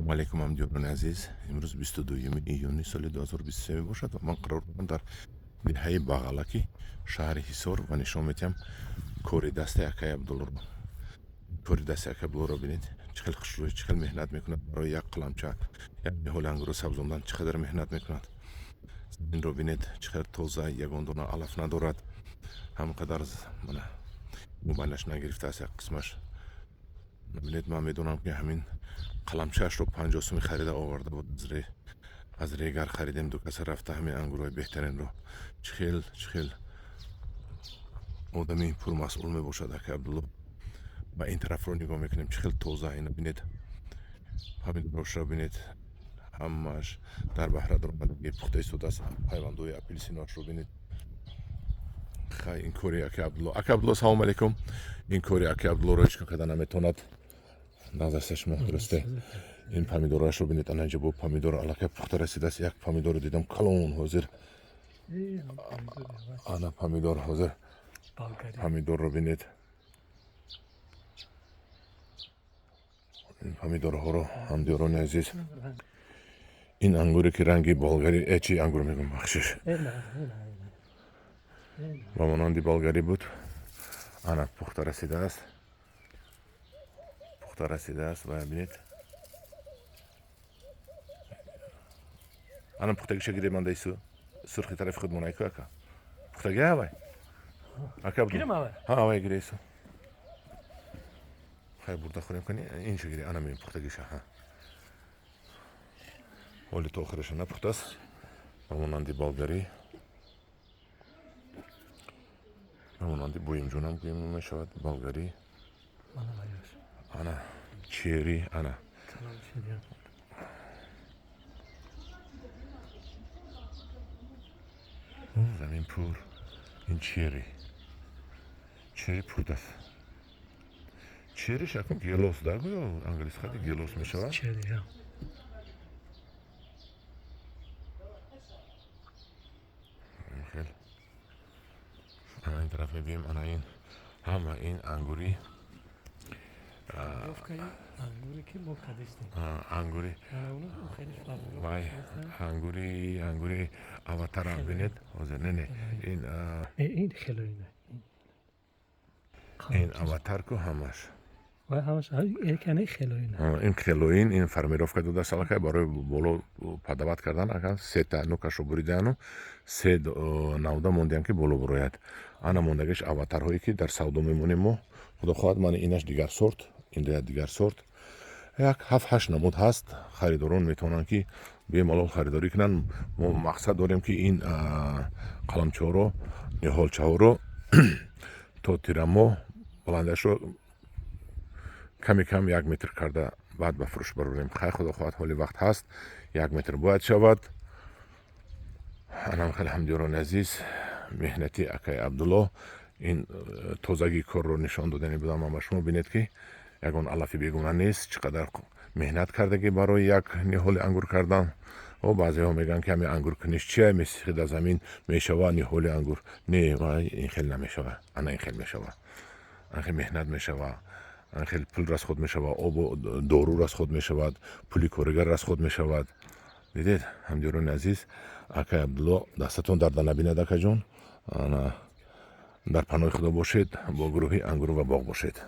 السلام علیکم همجویان عزیز. امروز 22 ایونی سال 2023 باشد و من قرار دارم در دهه باغالکی شهر حصار و نشان میدم کار دست اکای عبدالله رو. کار دست اکای عبدالله رو ببینید چقدر خوشروی، چقدر مهنت میکند برای یک قلمچه یک نهال انگور سبزوندن، چقدر مهنت میکند. این رو ببینید چقدر تازه، یگان دونه علف ندارد، همقدر من موبایلش نگرفته است یک قسمش. ببینید من میدونم که همین قلمچه‌اش رو 50 سومی خریده آورده بود. از ریگر خریدیم، دو کس رفته همین انگورهای بهترین رو. چخیل آدمی پرمسئول می باشد اکای عبدالله. و این طرف رو نگاه میکنیم چخیل تازه. اینو بینید، همین روش رو بینید، همش در بهره در اومدگی پخته ایستاده است. پیوندوی اپلسیناش رو بینید. خیلی این کوری اکای عبدالله. سلام علیکم. این کوری اکای عبدالله رو هیچ کدام نمیتوند نظرش درسته. این پامیدوراش رو بینید، اینجا با پامیدور علاقه پخته رسیده است. یک پامیدور رو دیدم کلون حاضر. آنا پامیدور حاضر. پامیدور رو بینید. این پامیدور ها رو همدیران عزیز. این انگوری که رنگی بالگری چی انگور میگم بخشش با مانندی بالگری بود. آنا پخته رسیده است. و ببینید آنا پختگی شگیری من دیسو سرخی طرف خود منای که پختگی هوای اکا گیرم هوای هوای گریسو خیلی برده خوریم کنی این شگیری آنا میم پختگیشه ها ولی تو آخرش نپخته است. با مانندی بالگری با مانندی بویم جونم گویم میشود بالگری. آنا چیری آنا زمین پور. این چیری پورد است. چیری شکم گیلوس دارگو یا انگلیس خیلی گیلوس میشود. چیری ها خیلی انا این طرف میبینیم. انا این همه این انگوری انگوری که ما کدیستیم انگوری وای انگوری اواتر هم بینید حاضر نه این خیلوینه این اواتر که همش و همش این خیلوینه این خیلوین این فرمیروفکا دوده سالکه برای بولو پدوات کردن اگر سه تا نوکش رو بریدن و سه نوده موندیم که بولو بروید. انا موندگیش اواتر هایی که در سودو میمونیم و خدا خواهد من اینش دیگر سورت این دیگر سورت یک 7-8 نمود هست. خریداران میتونن که به مالال خریداری کنن. ما مقصد داریم که این قلمچه رو نهالچه رو تا تیرمو بلندش رو کمی کم 1 متر کرده بعد به فروش بروریم. خیلی خدا خواهد حالی وقت هست 1 متر باید شود. انا خیلی همدیران عزیز مهنتی اکای عبدالله این تازگی کار رو نشان دادنی بودم. اما شما بینید که یکان علفی بیگونه نیست. چقدر مهنت کرده که برای یک نهال انگور کردن. و بعضی ها میگن که همین انگور کنیش چیه میسیخی در زمین میشوه نهال انگور. نه این خیلی نمیشوه. انا این خیلی میشوه. این خیلی مهنت میشوه. این خیلی پول راست خود میشوه. آب و دارو راست خود میشود. پولی کارگر راست خود میشود. دیدید همدیران عزیز اکای عبدالله دستتون درد نبیند اکا جون. در پناه خدا باشید. با گروهی انگور و باغ باشید.